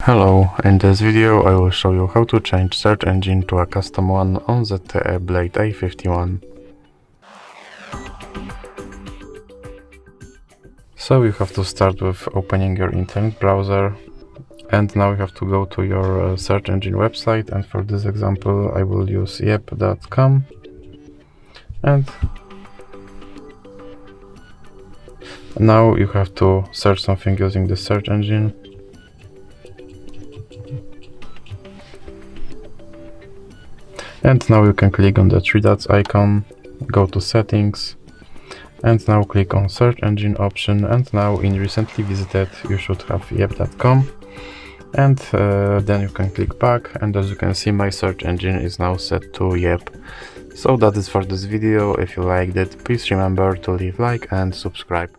Hello, in this video I will show you how to change search engine to a custom one on ZTE Blade A51. So you have to start with opening your internet browser, and now you have to go to your search engine website, and for this example I will use yep.com, and now you have to search something using the search engine. And now you can click on the three dots icon, go to settings, and now click on search engine option, and now in recently visited you should have yep.com, and then you can click back, and as you can see my search engine is now set to yep. So that is for this video. If you liked it, please remember to leave like and subscribe.